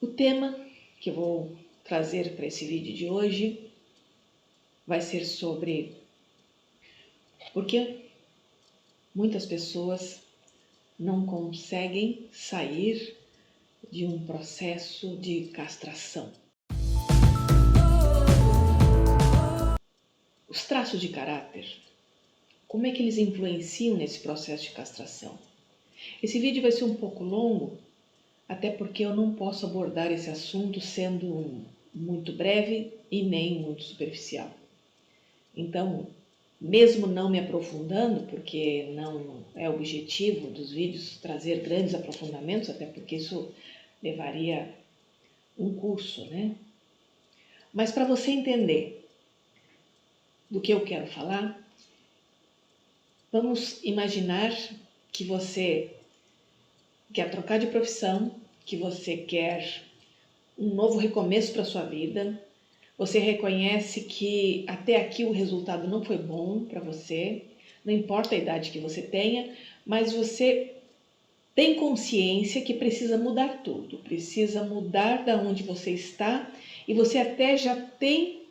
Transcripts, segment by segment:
O tema que eu vou trazer para esse vídeo de hoje vai ser sobre por que muitas pessoas não conseguem sair de um processo de castração. Os traços de caráter, como é que eles influenciam nesse processo de castração? Esse vídeo vai ser um pouco longo, até porque eu não posso abordar esse assunto sendo muito breve e nem muito superficial. Então, mesmo não me aprofundando, porque não é o objetivo dos vídeos trazer grandes aprofundamentos, até porque isso levaria um curso, né? Mas para você entender do que eu quero falar, vamos imaginar que você quer trocar de profissão, que você quer um novo recomeço para a sua vida, você reconhece que até aqui o resultado não foi bom para você, não importa a idade que você tenha, mas você tem consciência que precisa mudar tudo, precisa mudar da onde você está e você até já tem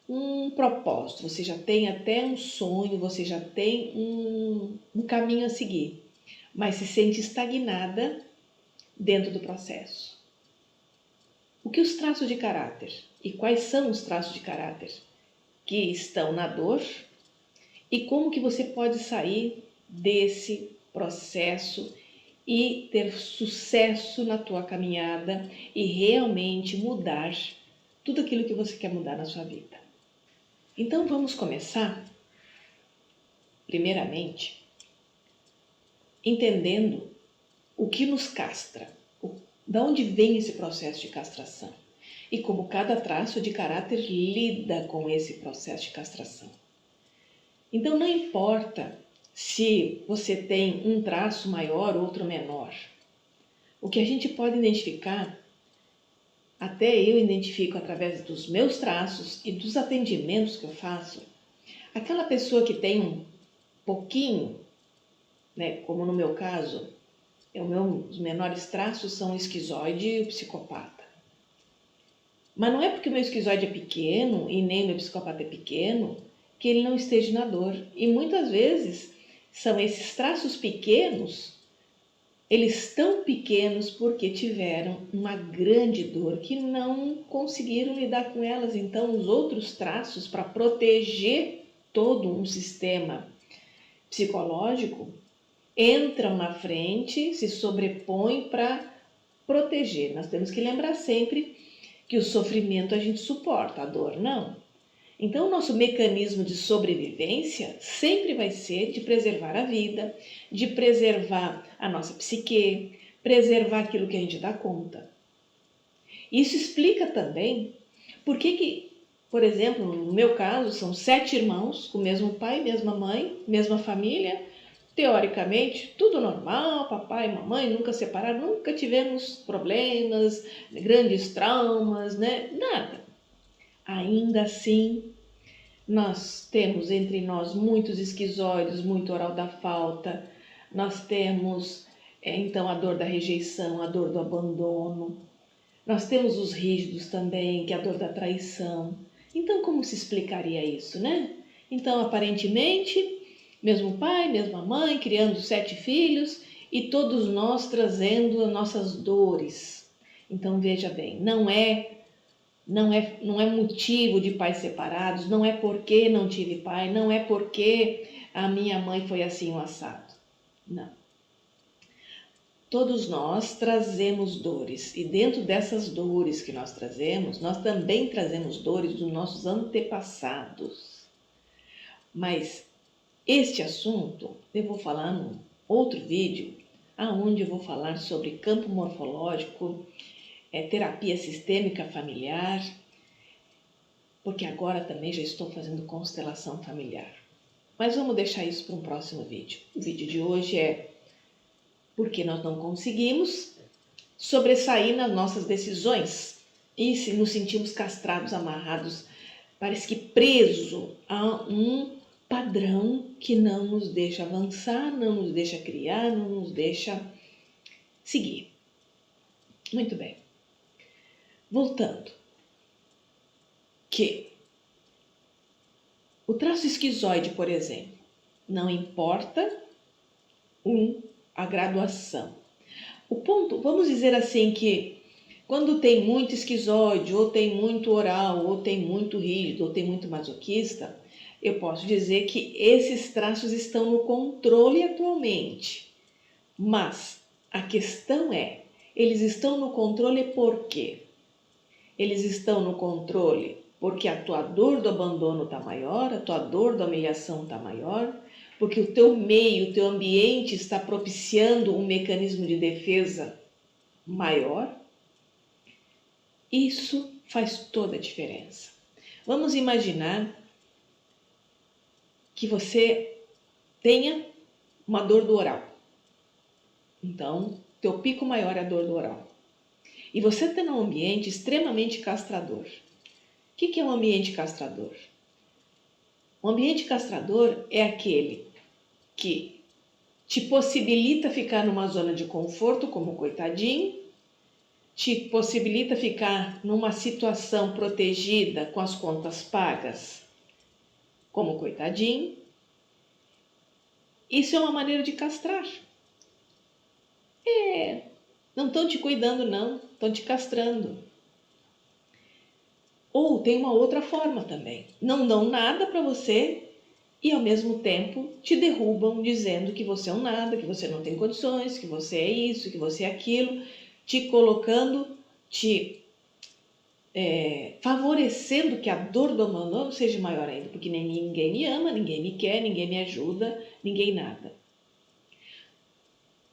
um propósito, você já tem até um sonho, você já tem um caminho a seguir, mas se sente estagnada dentro do processo. O que os traços de caráter e quais são os traços de caráter que estão na dor e como que você pode sair desse processo e ter sucesso na tua caminhada e realmente mudar tudo aquilo que você quer mudar na sua vida. Então vamos começar, primeiramente, entendendo o que nos castra, de onde vem esse processo de castração e como cada traço de caráter lida com esse processo de castração. Então não importa se você tem um traço maior ou outro menor. O que a gente pode identificar, até eu identifico através dos meus traços e dos atendimentos que eu faço, aquela pessoa que tem um pouquinho, né, como no meu caso, os menores traços são o esquizoide e o psicopata. Mas não é porque o meu esquizoide é pequeno e nem o meu psicopata é pequeno que ele não esteja na dor. E muitas vezes são esses traços pequenos, eles tão pequenos porque tiveram uma grande dor que não conseguiram lidar com elas. Então os outros traços, para proteger todo um sistema psicológico, entram na frente, se sobrepõem para proteger. Nós temos que lembrar sempre que o sofrimento a gente suporta, a dor não. Então, o nosso mecanismo de sobrevivência sempre vai ser de preservar a vida, de preservar a nossa psique, preservar aquilo que a gente dá conta. Isso explica também por que, por exemplo, no meu caso, são 7 irmãos, com o mesmo pai, mesma mãe, mesma família. Teoricamente, tudo normal, papai e mamãe nunca separaram, nunca tivemos problemas, grandes traumas, né? Nada. Ainda assim, nós temos entre nós muitos esquizoides, muito oral da falta, nós temos então a dor da rejeição, a dor do abandono, nós temos os rígidos também, que é a dor da traição. Então, como se explicaria isso, né? Então, aparentemente, mesmo pai, mesma mãe, criando 7 filhos e todos nós trazendo as nossas dores. Então, veja bem, não é motivo de pais separados, não é porque não tive pai, não é porque a minha mãe foi assim o assado. Não. Todos nós trazemos dores e dentro dessas dores que nós trazemos, nós também trazemos dores dos nossos antepassados. Mas este assunto eu vou falar num outro vídeo, aonde eu vou falar sobre campo morfológico, terapia sistêmica familiar, porque agora também já estou fazendo constelação familiar. Mas vamos deixar isso para um próximo vídeo. O vídeo de hoje é porque nós não conseguimos sobressair nas nossas decisões e se nos sentimos castrados, amarrados, parece que preso a um padrão que não nos deixa avançar, não nos deixa criar, não nos deixa seguir. Muito bem. Voltando, que o traço esquizoide, por exemplo, não importa a graduação. O ponto, vamos dizer assim que quando tem muito esquizoide, ou tem muito oral, ou tem muito rígido, ou tem muito masoquista, eu posso dizer que esses traços estão no controle atualmente. Mas a questão é, eles estão no controle por quê? Eles estão no controle porque a tua dor do abandono está maior, a tua dor da humilhação está maior, porque o teu meio, o teu ambiente está propiciando um mecanismo de defesa maior. Isso faz toda a diferença. Vamos imaginar que você tenha uma dor do oral. Então, teu pico maior é a dor do oral. E você está num ambiente extremamente castrador. O que é um ambiente castrador? Um ambiente castrador é aquele que te possibilita ficar numa zona de conforto, como coitadinho, te possibilita ficar numa situação protegida com as contas pagas, como coitadinho. Isso é uma maneira de castrar. Não estão te cuidando, não, estão te castrando. Ou tem uma outra forma também. Não dão nada para você e ao mesmo tempo te derrubam dizendo que você é um nada, que você não tem condições, que você é isso, que você é aquilo, te colocando, te favorecendo que a dor do abandono seja maior ainda, porque nem ninguém me ama, ninguém me quer, ninguém me ajuda, ninguém nada.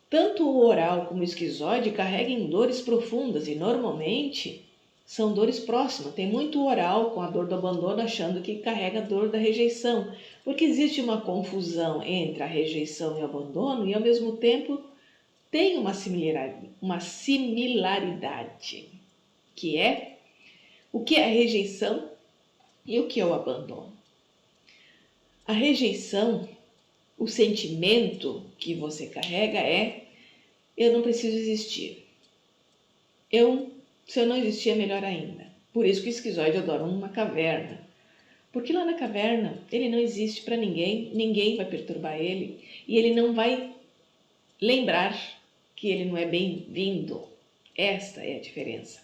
Tanto o oral como o esquizoide carregam dores profundas e normalmente são dores próximas. Tem muito oral com a dor do abandono achando que carrega a dor da rejeição, porque existe uma confusão entre a rejeição e o abandono e ao mesmo tempo tem uma similaridade, que é o que é a rejeição e o que é o abandono. A rejeição, o sentimento que você carrega é: eu não preciso existir. Se eu não existir, é melhor ainda. Por isso que o esquizoide adora uma caverna. Porque lá na caverna ele não existe para ninguém, ninguém vai perturbar ele e ele não vai lembrar que ele não é bem-vindo. Esta é a diferença.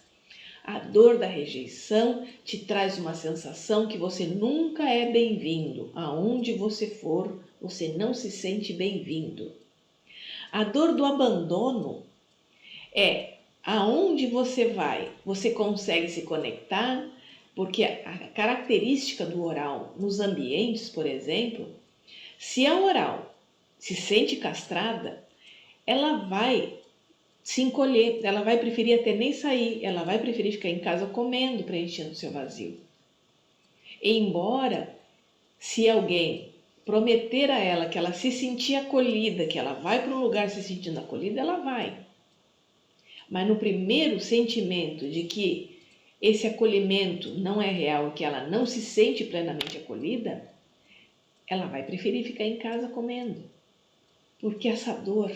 A dor da rejeição te traz uma sensação que você nunca é bem-vindo. Aonde você for, você não se sente bem-vindo. A dor do abandono é aonde você vai, você consegue se conectar, porque a característica do oral nos ambientes, por exemplo, se a oral se sente castrada, ela vai se encolher, ela vai preferir até nem sair, ela vai preferir ficar em casa comendo, preenchendo o seu vazio. Embora, se alguém prometer a ela que ela se sentir acolhida, que ela vai para um lugar se sentindo acolhida, ela vai. Mas no primeiro sentimento de que esse acolhimento não é real, que ela não se sente plenamente acolhida, ela vai preferir ficar em casa comendo. Porque essa dor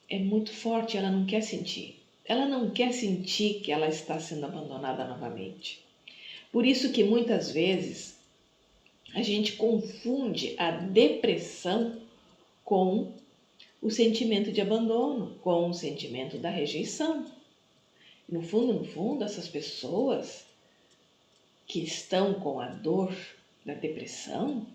é muito forte, ela não quer sentir. Ela não quer sentir que ela está sendo abandonada novamente. Por isso que muitas vezes a gente confunde a depressão com o sentimento de abandono, com o sentimento da rejeição. No fundo, essas pessoas que estão com a dor da depressão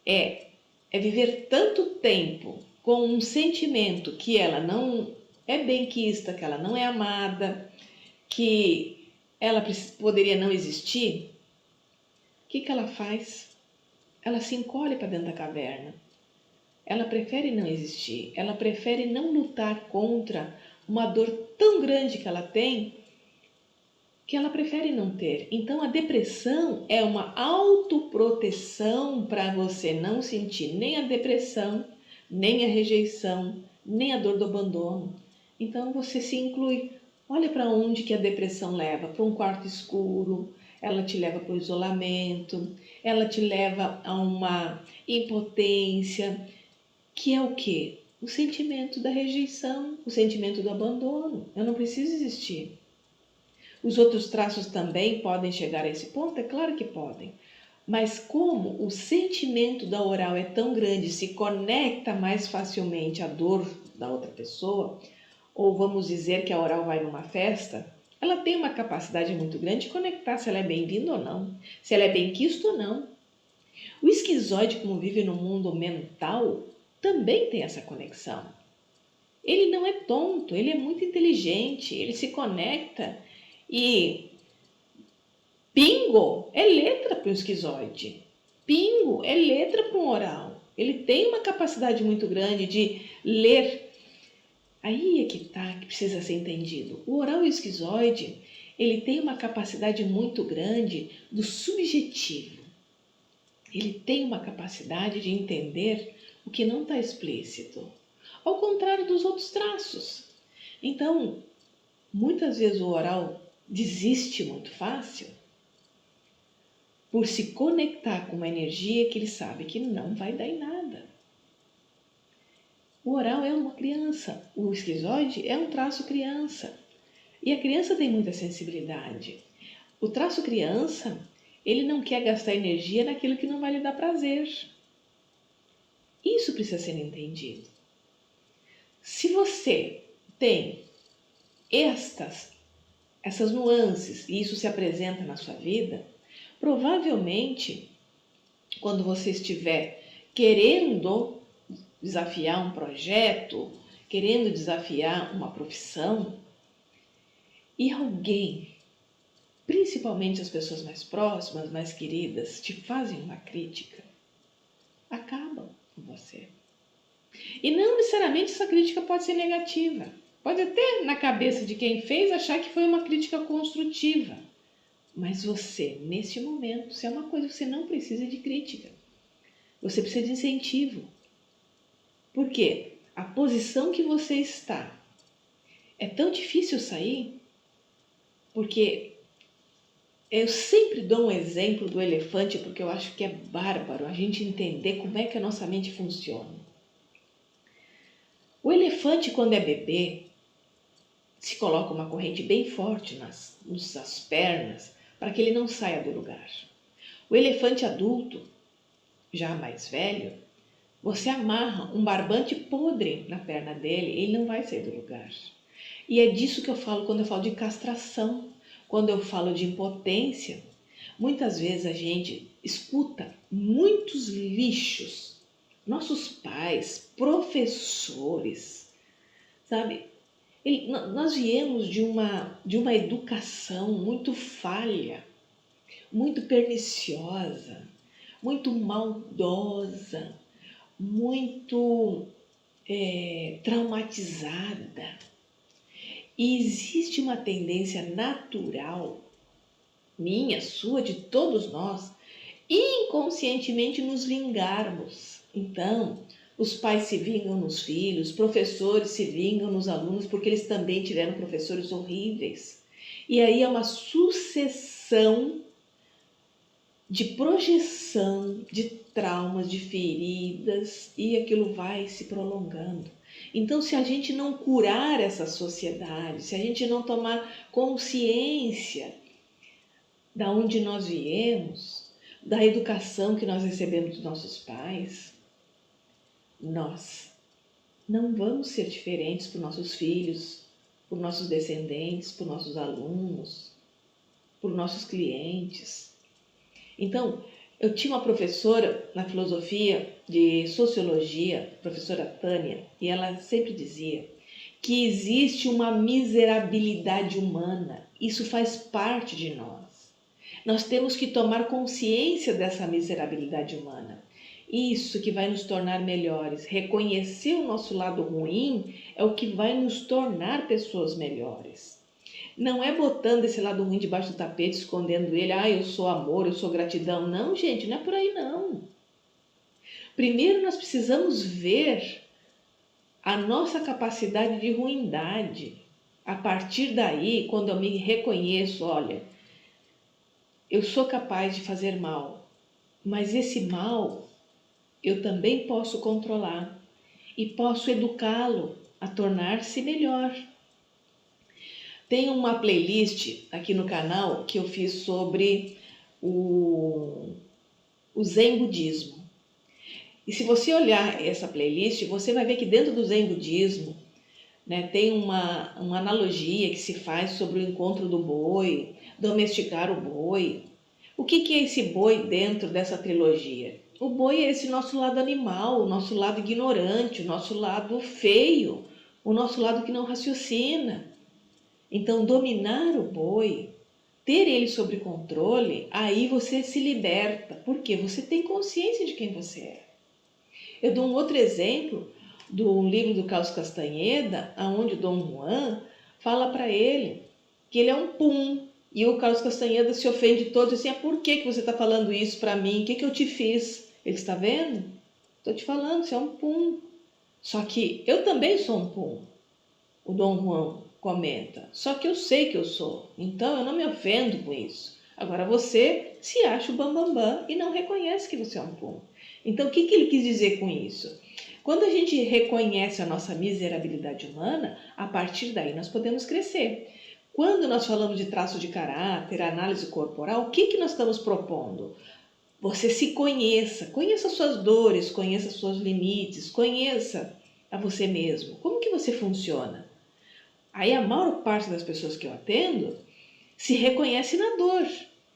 é viver tanto tempo com um sentimento que ela não é benquista, que ela não é amada, que ela poderia não existir. O que ela faz? Ela se encolhe para dentro da caverna. Ela prefere não existir, ela prefere não lutar contra uma dor tão grande que ela tem, que ela prefere não ter. Então a depressão é uma autoproteção para você não sentir nem a depressão, nem a rejeição, nem a dor do abandono. Então você se inclui. Olha para onde que a depressão leva, para um quarto escuro, ela te leva para o isolamento, ela te leva a uma impotência, que é o quê? O sentimento da rejeição, o sentimento do abandono. Eu não preciso existir. Os outros traços também podem chegar a esse ponto? É claro que podem. Mas como o sentimento da oral é tão grande, se conecta mais facilmente à dor da outra pessoa, ou vamos dizer que a oral vai numa festa, ela tem uma capacidade muito grande de conectar se ela é bem-vinda ou não, se ela é bem-quista ou não. O esquizoide, como vive no mundo mental, também tem essa conexão. Ele não é tonto, ele é muito inteligente, ele se conecta e pingo é letra para o esquizoide. Pingo é letra para um oral. Ele tem uma capacidade muito grande de ler. Aí é que tá, que precisa ser entendido. O oral e o esquizoide, ele tem uma capacidade muito grande do subjetivo. Ele tem uma capacidade de entender o que não está explícito, ao contrário dos outros traços. Então, muitas vezes o oral desiste muito fácil por se conectar com uma energia que ele sabe que não vai dar em nada. O oral é uma criança, o esquizoide é um traço criança. E a criança tem muita sensibilidade. O traço criança, ele não quer gastar energia naquilo que não vai lhe dar prazer. Isso precisa ser entendido. Se você tem essas nuances e isso se apresenta na sua vida, provavelmente, quando você estiver querendo desafiar um projeto, querendo desafiar uma profissão, e alguém, principalmente as pessoas mais próximas, mais queridas, te fazem uma crítica, acabam com você. E não necessariamente essa crítica pode ser negativa. Pode até, na cabeça de quem fez, achar que foi uma crítica construtiva. Mas você, neste momento, se é uma coisa que você não precisa de crítica. Você precisa de incentivo. Por quê? A posição que você está é tão difícil sair, porque eu sempre dou um exemplo do elefante, porque eu acho que é bárbaro a gente entender como é que a nossa mente funciona. O elefante, quando é bebê, se coloca uma corrente bem forte nas pernas para que ele não saia do lugar. O elefante adulto, já mais velho, você amarra um barbante podre na perna dele, ele não vai sair do lugar. E é disso que eu falo quando eu falo de castração, quando eu falo de impotência. Muitas vezes a gente escuta muitos lixos, nossos pais, professores, sabe? Nós viemos de uma educação muito falha, muito perniciosa, muito maldosa, muito traumatizada. E existe uma tendência natural, minha, sua, de todos nós, inconscientemente nos vingarmos. Então, os pais se vingam nos filhos, professores se vingam nos alunos, porque eles também tiveram professores horríveis. E aí é uma sucessão de projeção, de traumas, de feridas, e aquilo vai se prolongando. Então, se a gente não curar essa sociedade, se a gente não tomar consciência da onde nós viemos, da educação que nós recebemos dos nossos pais, nós não vamos ser diferentes para os nossos filhos, para os nossos descendentes, para os nossos alunos, para os nossos clientes. Então, eu tinha uma professora na filosofia de sociologia, professora Tânia, e ela sempre dizia que existe uma miserabilidade humana. Isso faz parte de nós. Nós temos que tomar consciência dessa miserabilidade humana. Isso que vai nos tornar melhores. Reconhecer o nosso lado ruim é o que vai nos tornar pessoas melhores. Não é botando esse lado ruim debaixo do tapete, escondendo ele. Eu sou amor, eu sou gratidão. Não, gente, não é por aí não. Primeiro nós precisamos ver a nossa capacidade de ruindade. A partir daí, quando eu me reconheço, olha, eu sou capaz de fazer mal, mas esse mal eu também posso controlar e posso educá-lo a tornar-se melhor. Tem uma playlist aqui no canal que eu fiz sobre o Zen Budismo. E se você olhar essa playlist, você vai ver que dentro do Zen Budismo, né, tem uma analogia que se faz sobre o encontro do boi, domesticar o boi. O que é esse boi dentro dessa trilogia? O boi é esse nosso lado animal, o nosso lado ignorante, o nosso lado feio, o nosso lado que não raciocina. Então, dominar o boi, ter ele sob controle, aí você se liberta, porque você tem consciência de quem você é. Eu dou um outro exemplo do livro do Carlos Castanheda, onde o Dom Juan fala para ele que ele é um pum. E o Carlos Castanheda se ofende todo assim, por que você está falando isso para mim? O que eu te fiz? Ele está vendo? Estou te falando, você é um pum. Só que eu também sou um pum, o Dom Juan comenta. Só que eu sei que eu sou, então eu não me ofendo com isso. Agora você se acha o bambambam e não reconhece que você é um pum. Então o que ele quis dizer com isso? Quando a gente reconhece a nossa miserabilidade humana, a partir daí nós podemos crescer. Quando nós falamos de traço de caráter, análise corporal, o que nós estamos propondo? Você se conheça, conheça suas dores, conheça seus limites, conheça a você mesmo. Como que você funciona? Aí a maior parte das pessoas que eu atendo se reconhece na dor.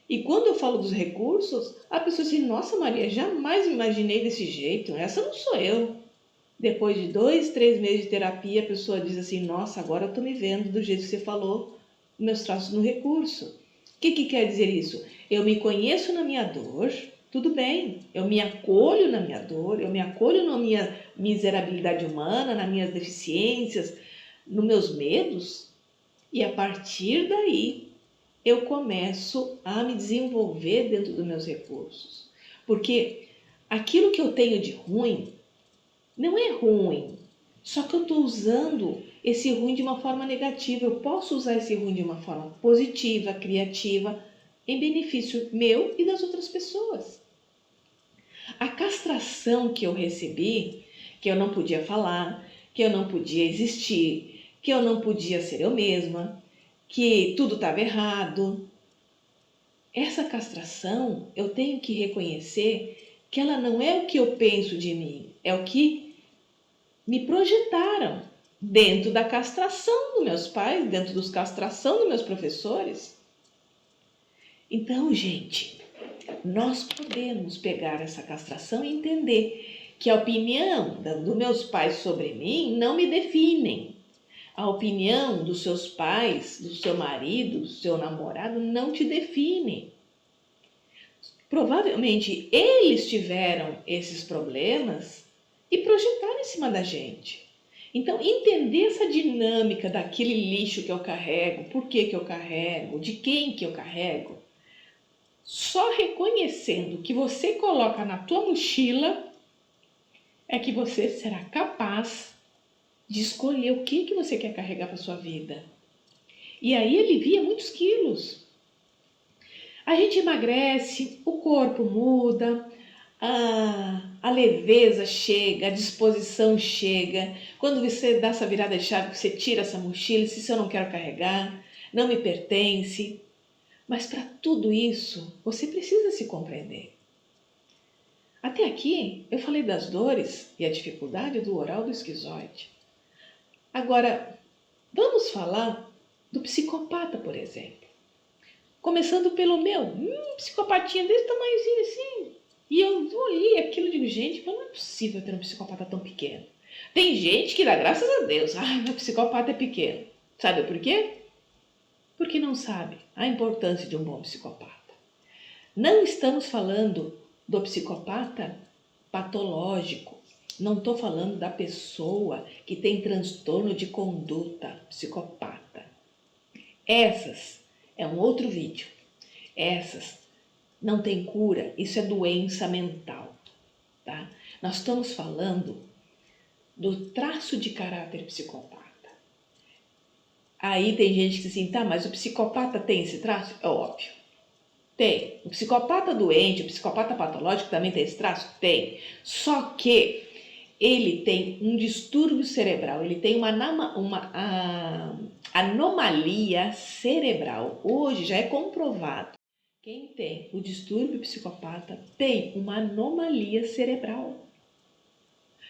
E quando eu falo dos recursos, a pessoa diz, nossa Maria, jamais me imaginei desse jeito, essa não sou eu. Depois de 2, 3 meses de terapia, a pessoa diz assim, nossa, agora eu estou me vendo do jeito que você falou, meus traços no recurso. O que quer dizer isso? Eu me conheço na minha dor, tudo bem, eu me acolho na minha dor, eu me acolho na minha miserabilidade humana, nas minhas deficiências, nos meus medos, e a partir daí eu começo a me desenvolver dentro dos meus recursos. Porque aquilo que eu tenho de ruim não é ruim, só que eu estou usando esse ruim de uma forma negativa. Eu posso usar esse ruim de uma forma positiva, criativa, em benefício meu e das outras pessoas. A castração que eu recebi, que eu não podia falar, que eu não podia existir, que eu não podia ser eu mesma, que tudo estava errado. Essa castração, eu tenho que reconhecer que ela não é o que eu penso de mim, é o que me projetaram dentro da castração dos meus pais, dentro da castração dos meus professores. Então, gente, nós podemos pegar essa castração e entender que a opinião dos meus pais sobre mim não me definem. A opinião dos seus pais, do seu marido, do seu namorado não te define. Provavelmente eles tiveram esses problemas e projetaram em cima da gente. Então, entender essa dinâmica daquele lixo que eu carrego, por que eu carrego, de quem que eu carrego, só reconhecendo que você coloca na tua mochila é que você será capaz de escolher o que você quer carregar para sua vida. E aí alivia muitos quilos. A gente emagrece, o corpo muda, a leveza chega, a disposição chega. Quando você dá essa virada de chave, você tira essa mochila, se eu não quero carregar, não me pertence. Mas para tudo isso, você precisa se compreender. Até aqui, eu falei das dores e a dificuldade do oral do esquizoide. Agora, vamos falar do psicopata, por exemplo. Começando pelo meu, psicopatinha desse tamanhozinho assim. E eu olhei aquilo e digo, gente, não é possível ter um psicopata tão pequeno. Tem gente que dá graças a Deus, meu psicopata é pequeno. Sabe por quê? Porque não sabe a importância de um bom psicopata. Não estamos falando do psicopata patológico. Não estou falando da pessoa que tem transtorno de conduta psicopata. Essas é um outro vídeo. Essas não tem cura, isso é doença mental. Tá? Nós estamos falando do traço de caráter psicopata. Aí tem gente que diz assim, tá, mas o psicopata tem esse traço? É óbvio. Tem. O psicopata doente, o psicopata patológico também tem esse traço? Tem. Só que ele tem um distúrbio cerebral, ele tem uma anomalia cerebral. Hoje já é comprovado. Quem tem o distúrbio psicopata tem uma anomalia cerebral,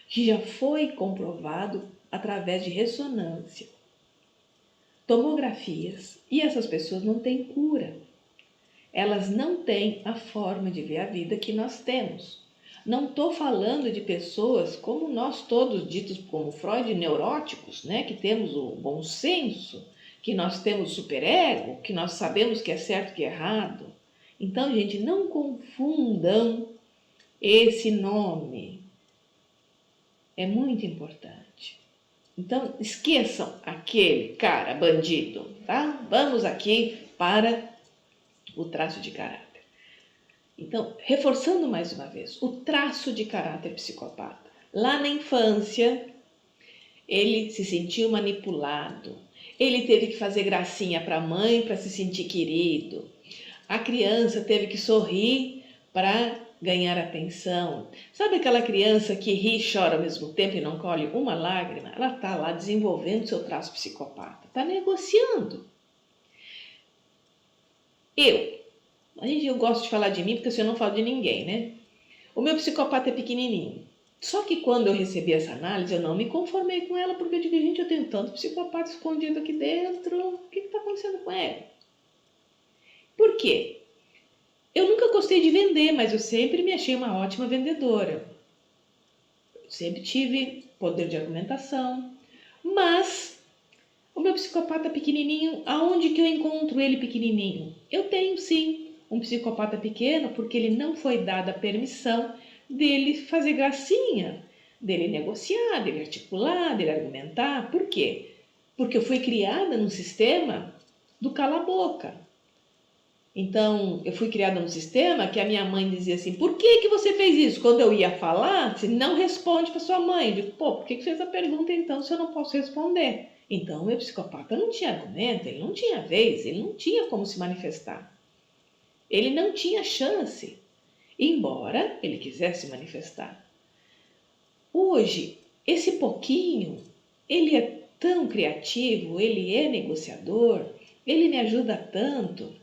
que já foi comprovado através de ressonância, tomografias, e essas pessoas não têm cura. Elas não têm a forma de ver a vida que nós temos. Não estou falando de pessoas como nós todos, ditos como Freud, neuróticos, né? Que temos o bom senso, que nós temos superego, que nós sabemos que é certo e que é errado. Então, gente, não confundam esse nome. É muito importante. Então, esqueçam aquele cara bandido, tá? Vamos aqui para o traço de caráter. Então, reforçando mais uma vez, o traço de caráter psicopata. Lá na infância, ele se sentiu manipulado, ele teve que fazer gracinha para a mãe para se sentir querido. A criança teve que sorrir para ganhar atenção. Sabe aquela criança que ri e chora ao mesmo tempo e não colhe uma lágrima? Ela está lá desenvolvendo seu traço psicopata, está negociando. Eu gosto de falar de mim porque assim eu não falo de ninguém, né? O meu psicopata é pequenininho. Só que quando eu recebi essa análise, eu não me conformei com ela, porque eu digo, gente, eu tenho tanto psicopata escondido aqui dentro, o que está acontecendo com ele? Por quê? Eu nunca gostei de vender, mas eu sempre me achei uma ótima vendedora. Eu sempre tive poder de argumentação, mas o meu psicopata pequenininho, aonde que eu encontro ele pequenininho? Eu tenho sim um psicopata pequeno porque ele não foi dada a permissão dele fazer gracinha, dele negociar, dele articular, dele argumentar. Por quê? Porque eu fui criada num sistema do cala-boca. Então, eu fui criada num sistema que a minha mãe dizia assim, por que você fez isso? Quando eu ia falar, você não responde para sua mãe. Eu digo, por que fez a pergunta então se eu não posso responder? Então, o meu psicopata não tinha argumento, ele não tinha vez, ele não tinha como se manifestar. Ele não tinha chance, embora ele quisesse manifestar. Hoje, esse pouquinho, ele é tão criativo, ele é negociador, ele me ajuda tanto.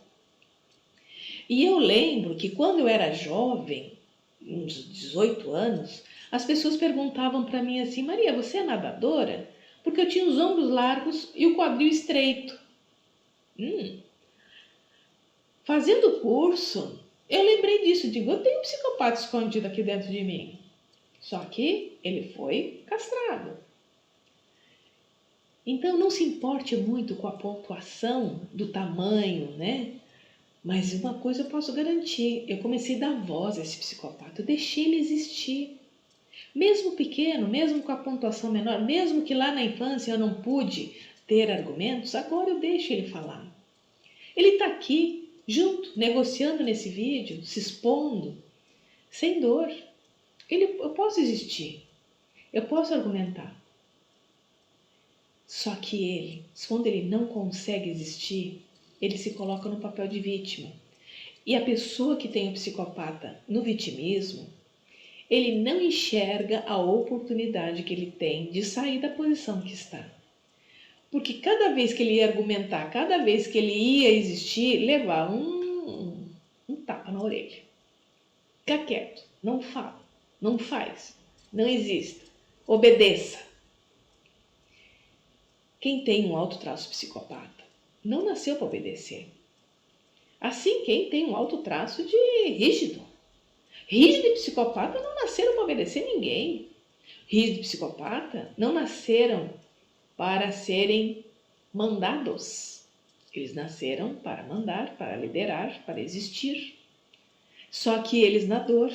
E eu lembro que quando eu era jovem, uns 18 anos, as pessoas perguntavam para mim assim, Maria, você é nadadora? Porque eu tinha os ombros largos e o quadril estreito. Fazendo curso, eu lembrei disso, digo, eu tenho um psicopata escondido aqui dentro de mim. Só que ele foi castrado. Então não se importe muito com a pontuação do tamanho, né? Mas uma coisa eu posso garantir, eu comecei a dar voz a esse psicopata, eu deixei ele existir. Mesmo pequeno, mesmo com a pontuação menor, mesmo que lá na infância eu não pude ter argumentos, agora eu deixo ele falar. Ele está aqui, junto, negociando nesse vídeo, se expondo, sem dor. Eu posso existir, eu posso argumentar. Só que ele, quando ele não consegue existir, ele se coloca no papel de vítima. E a pessoa que tem o psicopata no vitimismo, ele não enxerga a oportunidade que ele tem de sair da posição que está. Porque cada vez que ele ia argumentar, cada vez que ele ia existir, levar um tapa na orelha. Fica quieto, não fala, não faz, não exista, obedeça. Quem tem um alto traço psicopata não nasceu para obedecer. Assim, quem tem um alto traço de rígido. Rígido e psicopata não nasceram para obedecer ninguém. Rígido e psicopata não nasceram para serem mandados. Eles nasceram para mandar, para liderar, para existir. Só que eles, na dor,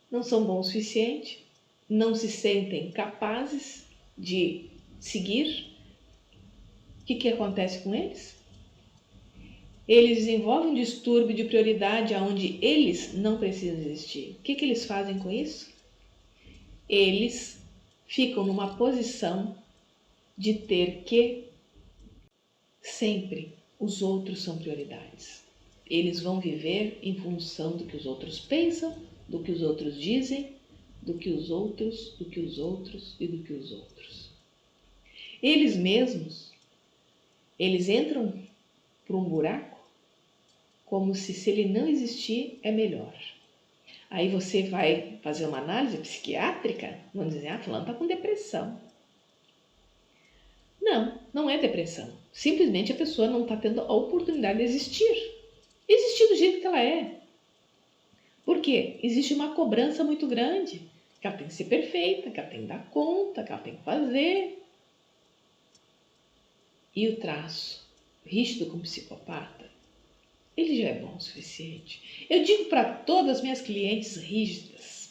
não são bons o suficiente, não se sentem capazes de seguir. O que acontece com eles? Eles desenvolvem um distúrbio de prioridade onde eles não precisam existir. O que eles fazem com isso? Eles ficam numa posição de ter que sempre os outros são prioridades. Eles vão viver em função do que os outros pensam, do que os outros dizem, do que os outros, do que os outros e do que os outros. Eles mesmos, eles entram por um buraco como se ele não existir é melhor. Aí você vai fazer uma análise psiquiátrica, vão dizer, fulano está com depressão. Não, não é depressão. Simplesmente a pessoa não está tendo a oportunidade de existir. Existir do jeito que ela é. Por quê? Existe uma cobrança muito grande, que ela tem que ser perfeita, que ela tem que dar conta, que ela tem que fazer. E o traço rígido como psicopata, ele já é bom o suficiente. Eu digo para todas as minhas clientes rígidas,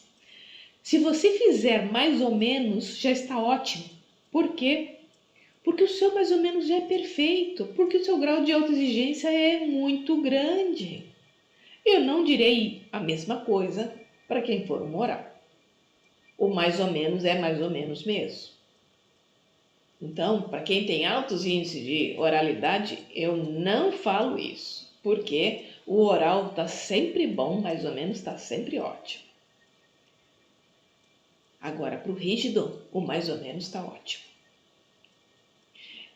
se você fizer mais ou menos, já está ótimo. Por quê? Porque o seu mais ou menos já é perfeito, porque o seu grau de autoexigência é muito grande. Eu não direi a mesma coisa para quem for um oral. O mais ou menos é mais ou menos mesmo. Então, para quem tem altos índices de oralidade, eu não falo isso, porque o oral está sempre bom, mais ou menos está sempre ótimo. Agora, para o rígido, o mais ou menos está ótimo.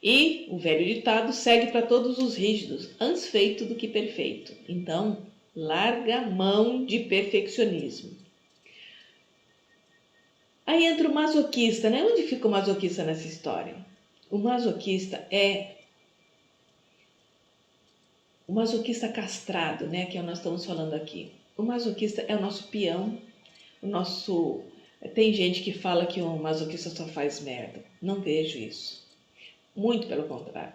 E o velho ditado segue para todos os rígidos, antes feito do que perfeito. Então, larga a mão de perfeccionismo. Aí entra o masoquista, né? Onde fica o masoquista nessa história? O masoquista é o masoquista castrado, né? Que é o que nós estamos falando aqui. O masoquista é o nosso peão, o nosso... Tem gente que fala que o masoquista só faz merda. Não vejo isso. Muito pelo contrário.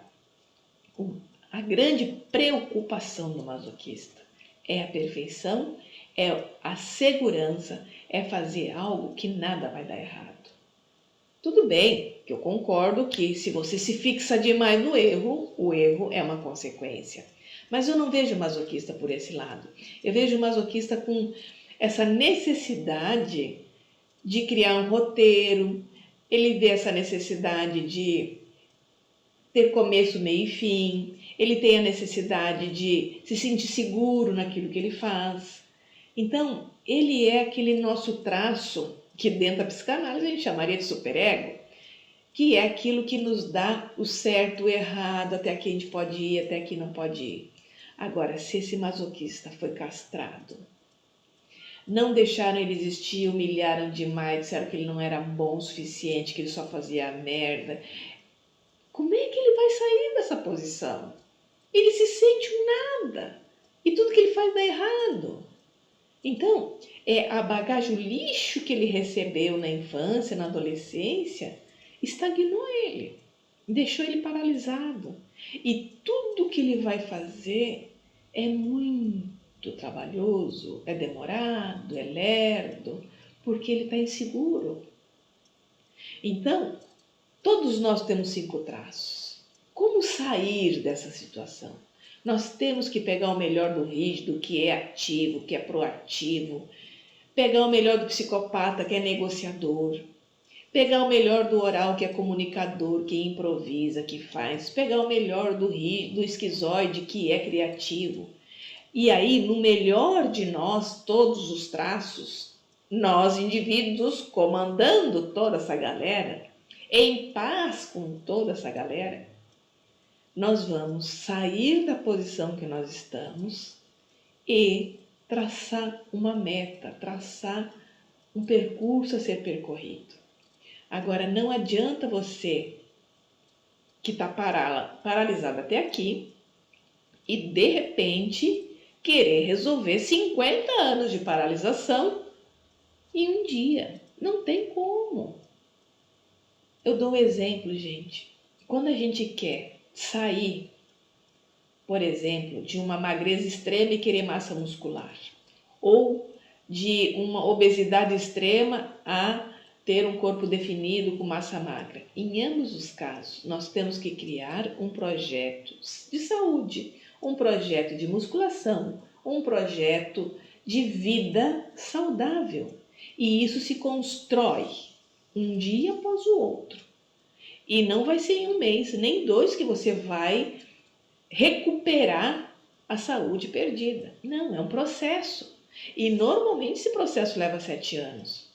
A grande preocupação do masoquista é a perfeição, é a segurança, é fazer algo que nada vai dar errado. Tudo bem, que eu concordo que se você se fixa demais no erro, o erro é uma consequência. Mas eu não vejo o masoquista por esse lado. Eu vejo o masoquista com essa necessidade de criar um roteiro, ele vê essa necessidade de ter começo, meio e fim, ele tem a necessidade de se sentir seguro naquilo que ele faz. Então, ele é aquele nosso traço que dentro da psicanálise a gente chamaria de superego, que é aquilo que nos dá o certo, o errado, até aqui a gente pode ir, até aqui não pode ir. Agora, se esse masoquista foi castrado, não deixaram ele existir, humilharam demais, disseram que ele não era bom o suficiente, que ele só fazia merda, como é que ele vai sair dessa posição? Ele se sente um nada e tudo que ele faz dá errado. Então, a bagagem, o lixo que ele recebeu na infância, na adolescência, estagnou ele, deixou ele paralisado. E tudo que ele vai fazer é muito trabalhoso, é demorado, é lerdo, porque ele está inseguro. Então, todos nós temos 5 traços. Como sair dessa situação? Nós temos que pegar o melhor do rígido, que é ativo, que é proativo, pegar o melhor do psicopata, que é negociador, pegar o melhor do oral, que é comunicador, que improvisa, que faz, pegar o melhor do esquizoide, que é criativo. E aí, no melhor de nós, todos os traços, nós indivíduos comandando toda essa galera, em paz com toda essa galera, nós vamos sair da posição que nós estamos e traçar uma meta, traçar um percurso a ser percorrido. Agora, não adianta você que está paralisado até aqui e, de repente, querer resolver 50 anos de paralisação em um dia. Não tem como. Eu dou um exemplo, gente. Quando a gente quer sair, por exemplo, de uma magreza extrema e querer massa muscular, ou de uma obesidade extrema a ter um corpo definido com massa magra. Em ambos os casos, nós temos que criar um projeto de saúde, um projeto de musculação, um projeto de vida saudável. E isso se constrói um dia após o outro. E não vai ser em um mês, nem 2 que você vai recuperar a saúde perdida. Não, é um processo. E normalmente esse processo leva 7 anos.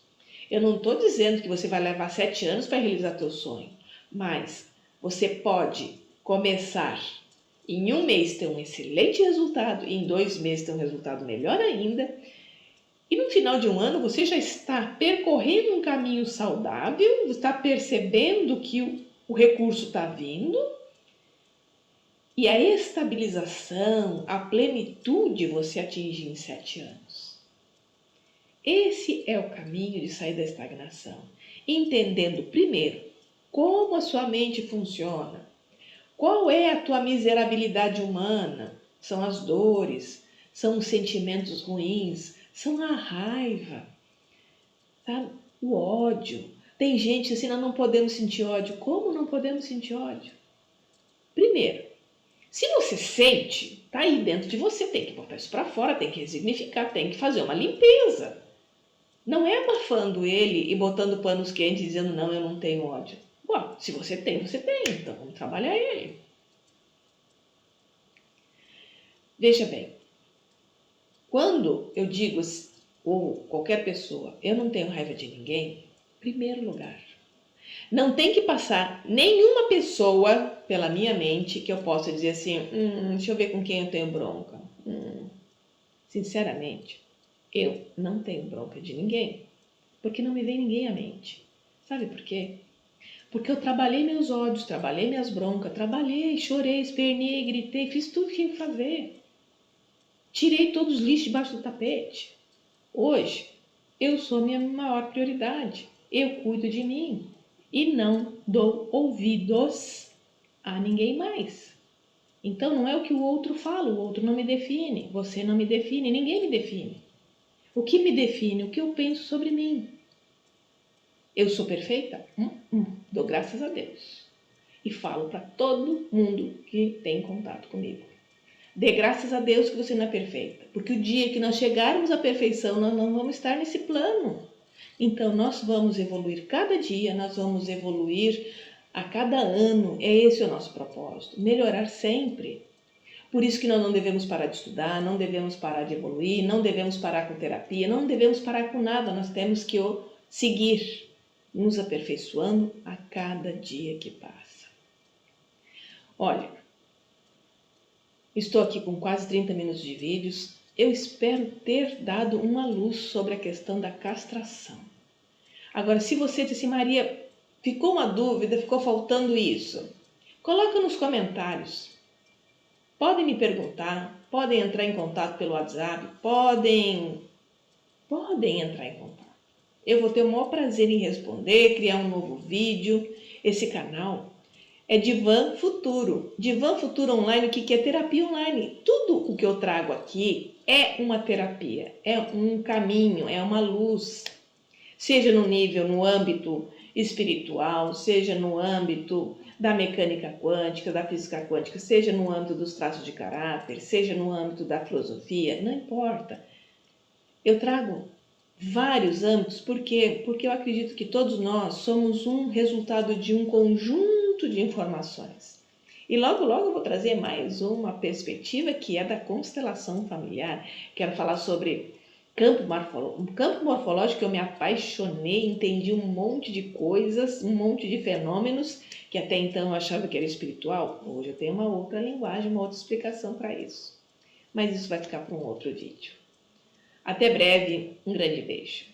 Eu não estou dizendo que você vai levar 7 anos para realizar teu sonho, mas você pode começar em 1 mês ter um excelente resultado, e em 2 meses ter um resultado melhor ainda, e no final de 1 ano você já está percorrendo um caminho saudável, está percebendo que o recurso está vindo, e a estabilização, a plenitude você atinge em 7 anos. Esse é o caminho de sair da estagnação, entendendo primeiro como a sua mente funciona, qual é a tua miserabilidade humana, são as dores, são os sentimentos ruins, são a raiva, tá? O ódio. Tem gente assim, nós não podemos sentir ódio. Como não podemos sentir ódio? Primeiro, se você sente, tá aí dentro de você, tem que botar isso para fora, tem que resignificar, tem que fazer uma limpeza. Não é abafando ele e botando panos quentes dizendo não, eu não tenho ódio. Bom, se você tem, então vamos trabalhar ele. Veja bem, quando eu digo, ou qualquer pessoa, eu não tenho raiva de ninguém, primeiro lugar, não tem que passar nenhuma pessoa pela minha mente que eu possa dizer assim, deixa eu ver com quem eu tenho bronca. Sinceramente, eu não tenho bronca de ninguém, porque não me vem ninguém à mente. Sabe por quê? Porque eu trabalhei meus ódios, trabalhei minhas broncas, trabalhei, chorei, espernei, gritei, fiz tudo que tinha que fazer. Tirei todos os lixos debaixo do tapete. Hoje, eu sou a minha maior prioridade. Eu cuido de mim e não dou ouvidos a ninguém mais. Então, não é o que o outro fala, o outro não me define, você não me define, ninguém me define. O que me define? O que eu penso sobre mim. Eu sou perfeita? Dou graças a Deus. E falo para todo mundo que tem contato comigo. Dê graças a Deus que você não é perfeita, porque o dia que nós chegarmos à perfeição, nós não vamos estar nesse plano. Então, nós vamos evoluir cada dia, nós vamos evoluir a cada ano. É esse o nosso propósito, melhorar sempre. Por isso que nós não devemos parar de estudar, não devemos parar de evoluir, não devemos parar com terapia, não devemos parar com nada. Nós temos que seguir nos aperfeiçoando a cada dia que passa. Olha, estou aqui com quase 30 minutos de vídeos. Eu espero ter dado uma luz sobre a questão da castração. Agora, se você disse, Maria, ficou uma dúvida, ficou faltando isso, coloca nos comentários. Podem me perguntar, podem entrar em contato pelo WhatsApp, podem entrar em contato. Eu vou ter o maior prazer em responder, criar um novo vídeo. Esse canal é Divã Futuro. Divã Futuro Online, o que é terapia online? Tudo o que eu trago aqui é uma terapia, é um caminho, é uma luz. Seja no âmbito espiritual, seja no âmbito da mecânica quântica, da física quântica, seja no âmbito dos traços de caráter, seja no âmbito da filosofia, não importa. Eu trago vários âmbitos, por quê? Porque eu acredito que todos nós somos um resultado de um conjunto de informações. E logo, logo eu vou trazer mais uma perspectiva que é da constelação familiar. Quero falar sobre campo morfológico, eu me apaixonei, entendi um monte de coisas, um monte de fenômenos que até então eu achava que era espiritual. Hoje eu tenho uma outra linguagem, uma outra explicação para isso. Mas isso vai ficar para um outro vídeo. Até breve, um grande beijo.